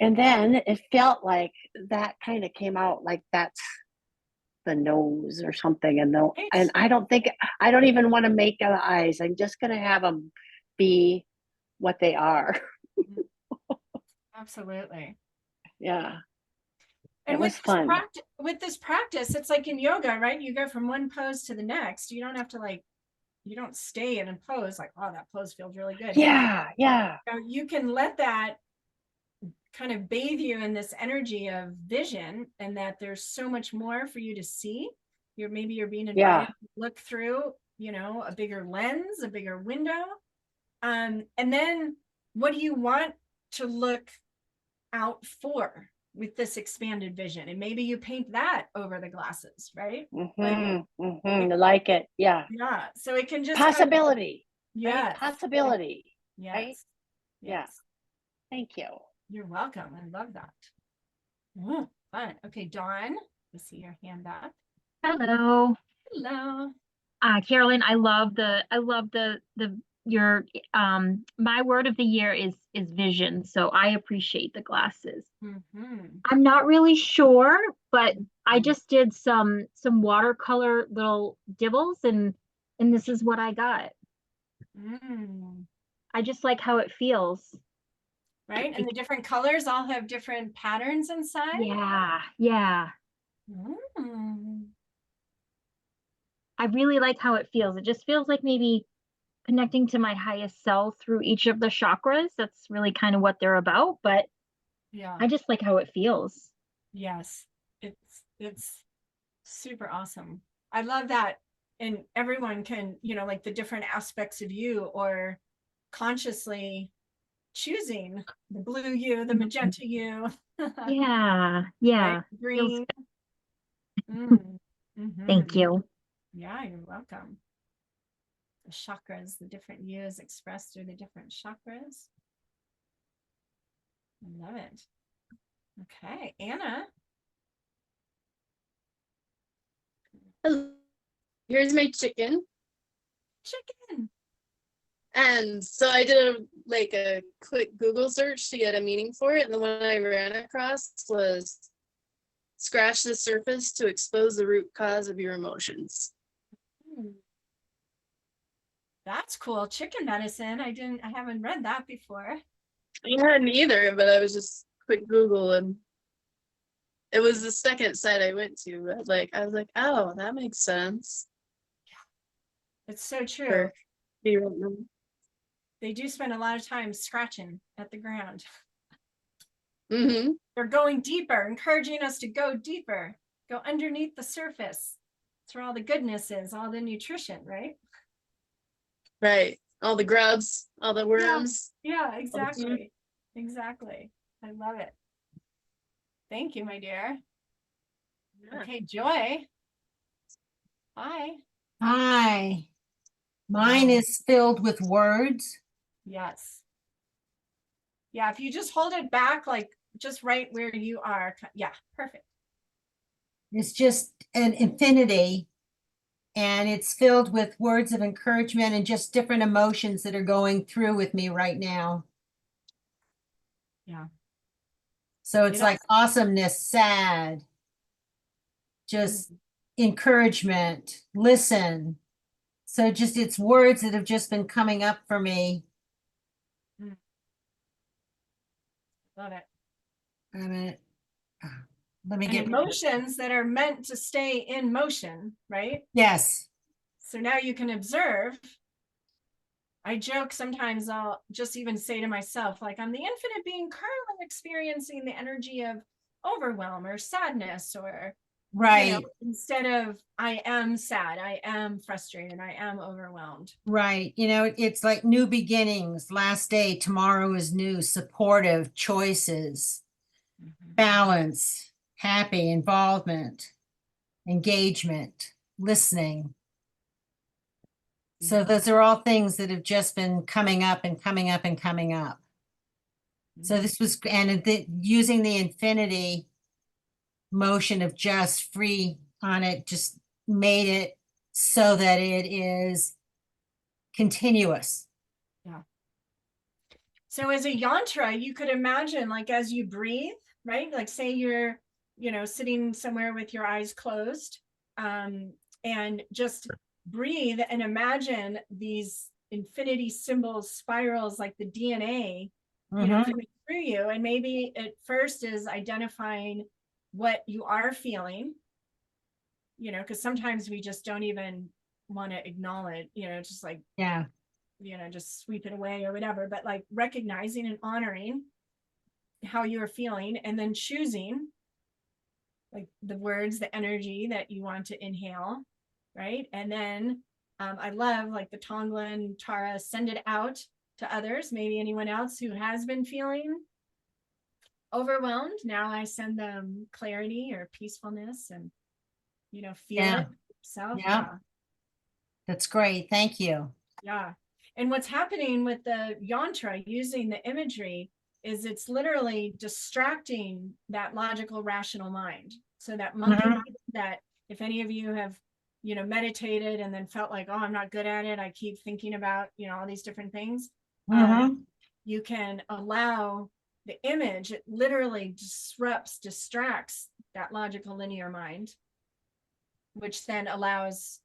And then it felt like that kind of came out like that's the nose or something. And I don't even want to make the eyes. I'm just going to have them be what they are. Absolutely. Yeah. And It was fun. With this practice, it's like in yoga, right? You go from one pose to the next. You don't have to you don't stay in a pose like, oh, that pose feels really good. Yeah. Yeah. You can let that kind of bathe you in this energy of vision, and that there's so much more for you to see. Maybe you're being invited to look through, a bigger lens, a bigger window. And then what do you want to look out for with this expanded vision? And maybe you paint that over the glasses, right? I like it. Yeah. Yeah. So it can just possibility. Yeah. Right? Possibility. Yes. Right? Yes. Yeah. Thank you. You're welcome. I love that. Oh, fun. Okay, Dawn, I see your hand up. Hello. Hello. Carolyn, I love your my word of the year is vision. So I appreciate the glasses. I'm not really sure, but I just did some watercolor little dibbles, and this is what I got. I just like how it feels. Right? And the different colors all have different patterns inside. Yeah, yeah. I really like how it feels. It just feels like maybe connecting to my highest self through each of the chakras. That's really kind of what they're about, but yeah, I just like how it feels. Yes, it's super awesome. I love that. And everyone can, like the different aspects of you, or consciously choosing the blue you, the magenta you. Yeah, Right? Green. Thank you. Yeah, you're welcome. The chakras, the different yous expressed through the different chakras. I love it. Okay, Anna. Hello. Here's my chicken. Chicken. And so I did a quick Google search to get a meaning for it. And the one I ran across was scratch the surface to expose the root cause of your emotions. That's cool. Chicken medicine. I haven't read that before. I hadn't either, but I was just quick Google, and it was the second site I went to. But I was like, oh, that makes sense. It's so true. be right now. They do spend a lot of time scratching at the ground. Mm-hmm. They're going deeper, encouraging us to go deeper, go underneath the surface. That's where all the goodness is, all the nutrition, right? Right. All the grubs, all the worms. Yeah, exactly. Exactly. I love it. Thank you, my dear. Okay, Joy. Hi. Hi. Mine is filled with words. Yes. Yeah, if you just hold it back, like just right where you are. Yeah, perfect. It's just an infinity. And it's filled with words of encouragement and just different emotions that are going through with me right now. Yeah. So it's like awesomeness, sad, just encouragement, listen. So just it's words that have just been coming up for me. Love it. Let me And get emotions that are meant to stay in motion, right? Yes. So now you can observe. I joke sometimes, I'll just even say to myself, like, I'm the infinite being currently experiencing the energy of overwhelm or sadness, or right. Instead of I am sad, I am frustrated, I am overwhelmed. Right. It's like new beginnings, last day, tomorrow is new, supportive choices, balance, happy, involvement, engagement, listening. So those are all things that have just been coming up and coming up and coming up. So this was, and using the infinity motion of just free on it, just made it so that it is continuous. Yeah. So as a yantra, you could imagine, like, as you breathe, right? Like, say you're, sitting somewhere with your eyes closed, and just breathe and imagine these infinity symbols, spirals, like the DNA, coming through you. And maybe at first is identifying what you are feeling, because sometimes we just don't even want to acknowledge, just like, yeah, just sweep it away or whatever, but like recognizing and honoring how you're feeling, and then choosing like the words, the energy that you want to inhale, right? And then I love like the Tonglen and Tara, send it out to others, maybe anyone else who has been feeling overwhelmed. Now I send them clarity or peacefulness, and feel it yourself. Yeah. That's great. Thank you. Yeah. And what's happening with the yantra using the imagery is it's literally distracting that logical, rational mind. So that monkey mind, that if any of you have, meditated and then felt like, oh, I'm not good at it, I keep thinking about, all these different things. You can allow the image, it literally distracts that logical linear mind, which then allows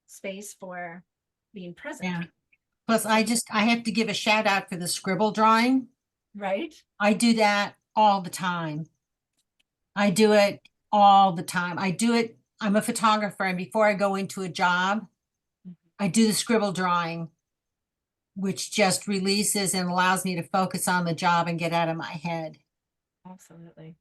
space for being present. Yeah. Plus, I have to give a shout out for the scribble drawing. Right. I do that all the time. I do it all the time. I do it. I'm a photographer, and before I go into a job, I do the scribble drawing, which just releases and allows me to focus on the job and get out of my head. Absolutely.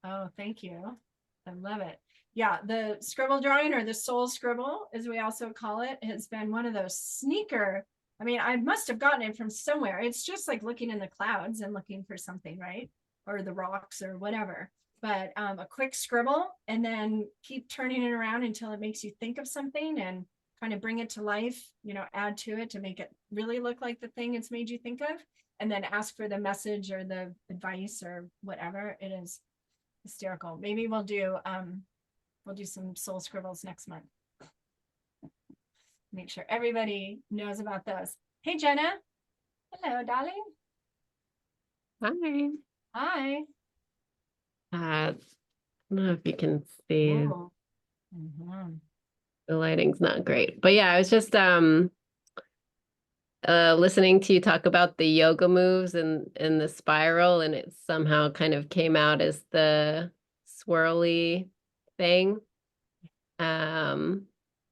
Oh, thank you. I love it. Yeah, the scribble drawing, or the soul scribble, as we also call it, has been one of those sneaker. I mean, I must have gotten it from somewhere. It's just like looking in the clouds and looking for something, right? Or the rocks or whatever. But a quick scribble, and then keep turning it around until it makes you think of something and kind of bring it to life, add to it to make it really look like the thing it's made you think of, and then ask for the message or the advice or whatever. It is hysterical. Maybe we'll do some soul scribbles next month. Make sure everybody knows about those. Hey, Jenna. Hello, darling. Hi. Hi. I don't know if you can see. The lighting's not great. But yeah, I was just listening to you talk about the yoga moves and the spiral, and it somehow kind of came out as the swirly thing.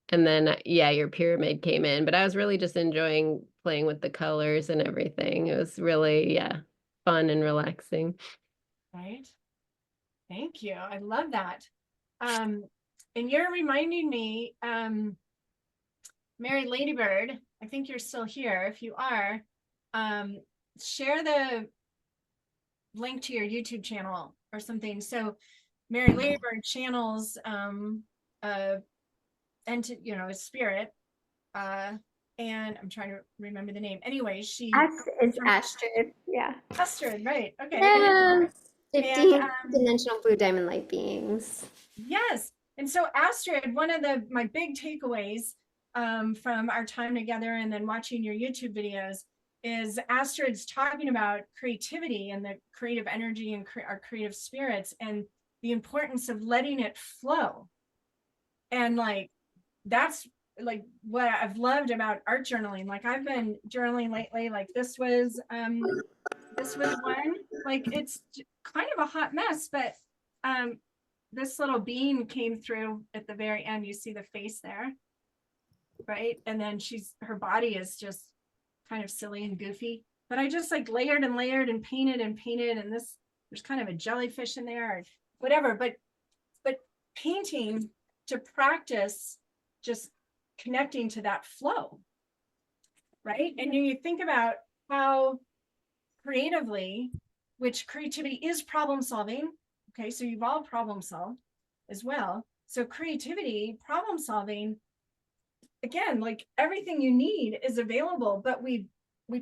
And then, yeah, your pyramid came in, but I was really just enjoying playing with the colors and everything. It was really, yeah, fun and relaxing. Right. Thank you. I love that. And you're reminding me, Mary Ladybird, I think you're still here. If you are, share the link to your YouTube channel or something. So Mary Ladybird channels and a spirit, and I'm trying to remember the name. Anyway, she It's Astrid. Yeah. Astrid, right? Okay. Yeah. 15 And, dimensional blue diamond light beings. yes. And so Astrid, one of my big takeaways from our time together and then watching your YouTube videos is Astrid's talking about creativity and the creative energy and our creative spirits and the importance of letting it flow. And like, that's like what I've loved about art journaling. Like I've been journaling lately, like this was one, like it's kind of a hot mess, but this little bean came through at the very end. You see the face there, right? And then her body is just kind of silly and goofy, but I just like layered and layered and painted, and there's kind of a jellyfish in there or whatever, but painting to practice just connecting to that flow, right? And you think about how creatively, which creativity is problem solving. Okay, so you've all problem solved as well. So creativity, problem solving, again, like everything you need is available, but we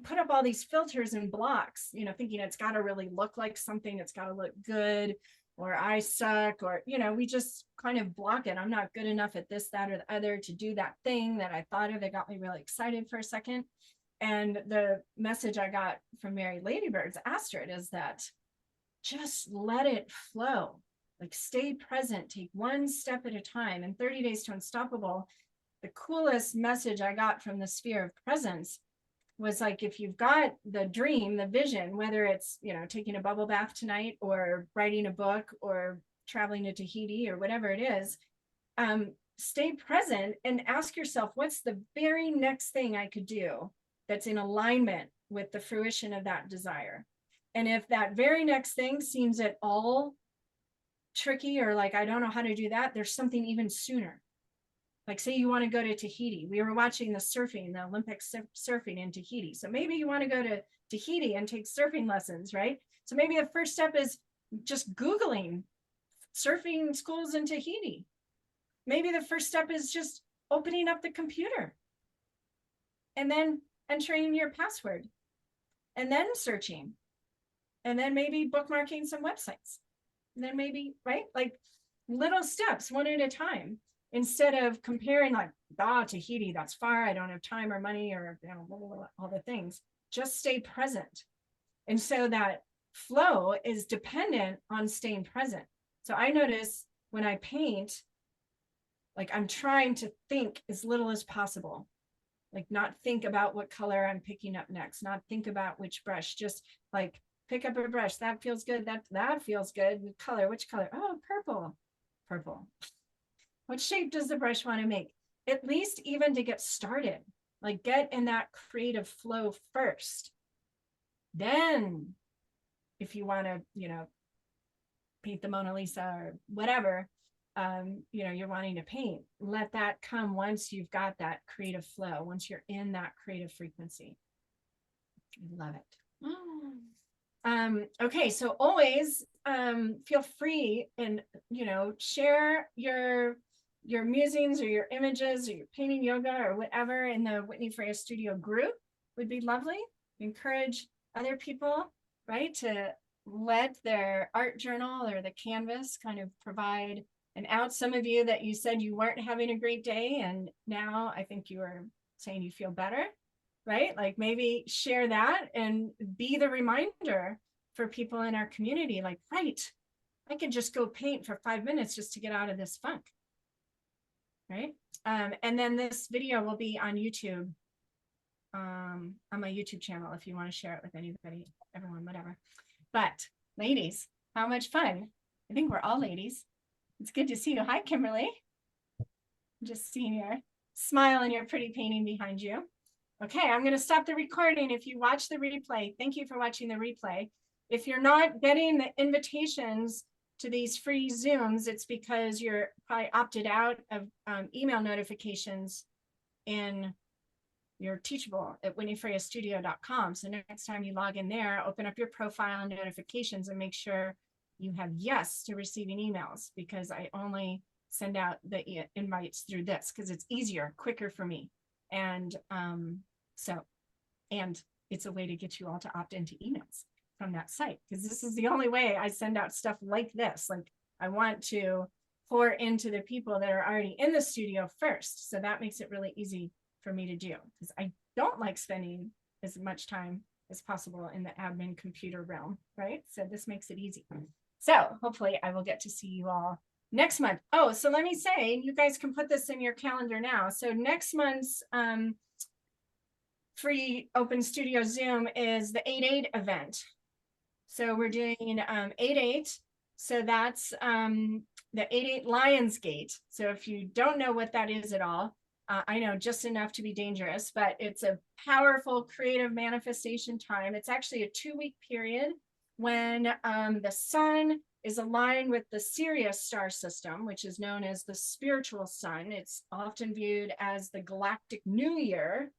put up all these filters and blocks, thinking it's got to really look like something, it's got to look good, or I suck, or, we just kind of block it. I'm not good enough at this, that, or the other to do that thing that I thought of that got me really excited for a second. And the message I got from Mary Ladybird's Astrid is that just let it flow, like stay present, take one step at a time. And 30 Days to Unstoppable, the coolest message I got from the sphere of presence was like, if you've got the dream, the vision, whether it's, taking a bubble bath tonight or writing a book or traveling to Tahiti or whatever it is, stay present and ask yourself, what's the very next thing I could do that's in alignment with the fruition of that desire? And if that very next thing seems at all tricky or like, I don't know how to do that, there's something even sooner. Like say you want to go to Tahiti. We were watching the Olympic surfing in Tahiti. So maybe you want to go to Tahiti and take surfing lessons, right? So maybe the first step is just Googling surfing schools in Tahiti. Maybe the first step is just opening up the computer and then entering your password and then searching and then maybe bookmarking some websites. And then maybe, right? Like little steps, one at a time. Instead of comparing like, Tahiti, that's far, I don't have time or money or all the things, just stay present. And so that flow is dependent on staying present. So I notice when I paint, like I'm trying to think as little as possible, like not think about what color I'm picking up next, not think about which brush, just like pick up a brush, that feels good, that feels good, color, which color? Oh, purple. What shape does the brush want to make? At least even to get started, like get in that creative flow first. Then if you want to, paint the Mona Lisa or whatever, you're wanting to paint, let that come once you've got that creative flow, once you're in that creative frequency. I love it. Okay, so always feel free and, share your musings or your images or your painting yoga or whatever in the Whitney Freya Studio group would be lovely. Encourage other people, right, to let their art journal or the canvas kind of provide an out. Some of you that you said you weren't having a great day and now I think you are saying you feel better, right? Like maybe share that and be the reminder for people in our community, like, right, I could just go paint for 5 minutes just to get out of this funk. Right. And then this video will be on YouTube, on my YouTube channel, if you want to share it with anybody, everyone, whatever. But ladies, how much fun. I think we're all ladies. It's good to see you. Hi, Kimberly. I'm just seeing smile in your pretty painting behind you. Okay, I'm going to stop the recording. If you watch the replay, thank you for watching the replay. If you're not getting the invitations to these free Zooms, it's because you're probably opted out of email notifications in your Teachable at WhitneyFreyaStudio.com. So next time you log in there, open up your profile and notifications and make sure you have yes to receiving emails, because I only send out the invites through this because it's easier, quicker for me. And and it's a way to get you all to opt into emails from that site, because this is the only way I send out stuff like this. Like, I want to pour into the people that are already in the studio first. So that makes it really easy for me to do, because I don't like spending as much time as possible in the admin computer realm, right? So this makes it easy. So hopefully I will get to see you all next month. Oh, so let me say, you guys can put this in your calendar now. So next month's free open studio Zoom is the 8/8 event. So we're doing 8/8. So that's the 8/8 Lionsgate. So if you don't know what that is at all, I know just enough to be dangerous, but it's a powerful creative manifestation time. It's actually a 2-week period when the sun is aligned with the Sirius star system, which is known as the spiritual sun. It's often viewed as the galactic new year.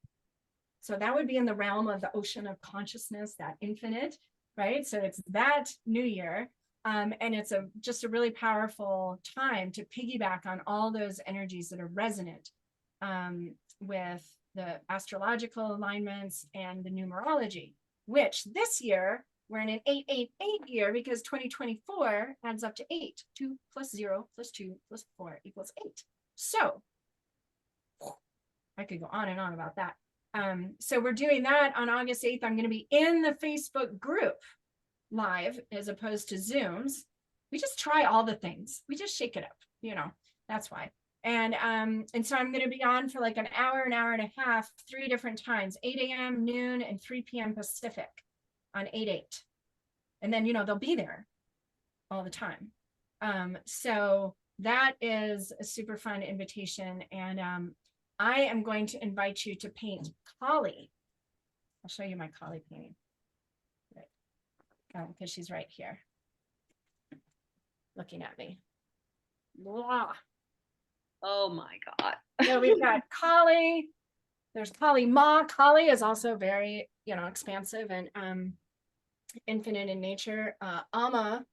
So that would be in the realm of the ocean of consciousness, that infinite, right? So it's that new year. And it's just a really powerful time to piggyback on all those energies that are resonant with the astrological alignments and the numerology, which this year we're in an 8/8/8 year, because 2024 adds up to 8. 2 plus 0 plus 2 plus 4 equals 8. So I could go on and on about that. So we're doing that on August 8th. I'm going to be in the Facebook group live as opposed to Zooms. We just try all the things. We just shake it up, you know, that's why. And so I'm going to be on for like an hour and a half, 3 different times, 8 a.m., noon, and 3 p.m. Pacific on 8/8. And then, you know, they'll be there all the time. So that is a super fun invitation. And I am going to invite you to paint Kali. I'll show you my Kali painting. Right. Because she's right here looking at me. Blah. Oh my God. So we've got Kali. There's Kali Ma. Kali is also very, you know, expansive and infinite in nature. Amma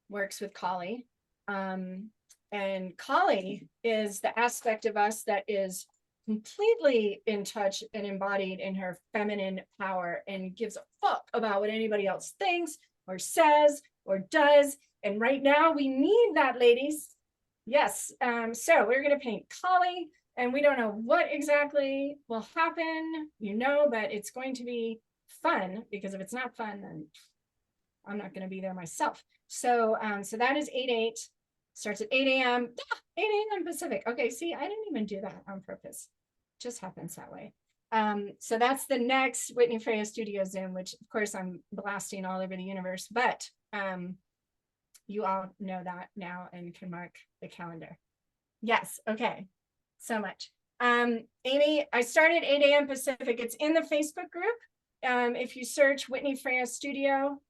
works with Kali. And Kali is the aspect of us that is completely in touch and embodied in her feminine power and gives a fuck about what anybody else thinks or says or does. And right now we need that, ladies. Yes. So we're going to paint Kali, and we don't know what exactly will happen, you know, but it's going to be fun, because if it's not fun, then I'm not going to be there myself. So so that is 8/8. Starts at 8 a.m. 8 a.m. Pacific. Okay, see, I didn't even do that on purpose. It just happens that way. So that's the next Whitney Freya Studio Zoom, which of course I'm blasting all over the universe, but you all know that now and can mark the calendar. Yes, okay, so much. Amy, I started 8 a.m. Pacific. It's in the Facebook group. If you search Whitney Freya Studio,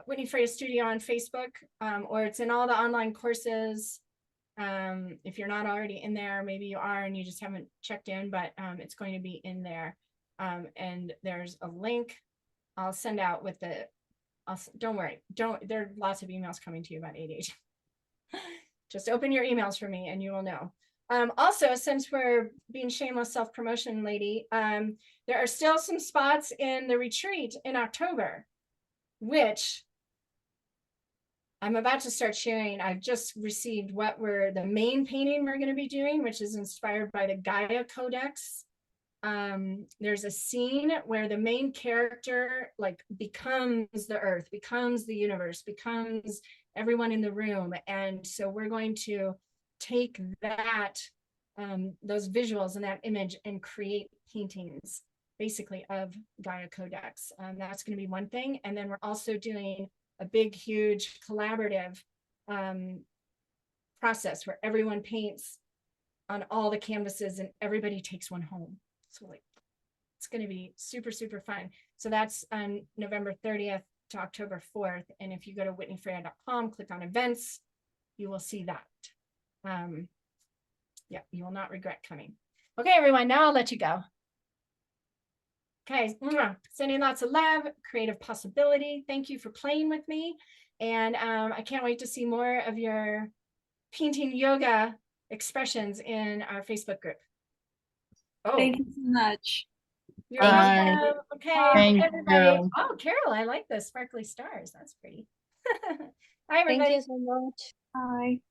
Whitney Freya Studio on Facebook, or it's in all the online courses. If you're not already in there, maybe you are and you just haven't checked in, but it's going to be in there. And there's a link I'll send out with the, don't worry, there are lots of emails coming to you about 8/8. Just open your emails for me and you will know. Also, since we're being shameless self-promotion, lady, there are still some spots in the retreat in October, which I'm about to start sharing. I've just received what we're the main painting we're going to be doing, which is inspired by the Gaia Codex. There's a scene where the main character like becomes the earth, becomes the universe, becomes everyone in the room. And so we're going to take that, those visuals and that image and create paintings basically of Gaia Codex. That's going to be one thing. And then we're also doing a big, huge collaborative process where everyone paints on all the canvases, and everybody takes one home. So like, it's going to be super, super fun. So that's on November 30th to October 4th. And if you go to whitneyfreya.com, click on events, you will see that. Yeah, you will not regret coming. Okay, everyone, now I'll let you go. Okay, sending lots of love, creative possibility. Thank you for playing with me. And I can't wait to see more of your painting yoga expressions in our Facebook group. Oh, Thank you so much. you're Bye. welcome. Okay, Thank everybody. you. Oh, Carol, I like the sparkly stars. That's pretty. Hi, Thank everybody. you so much. Bye.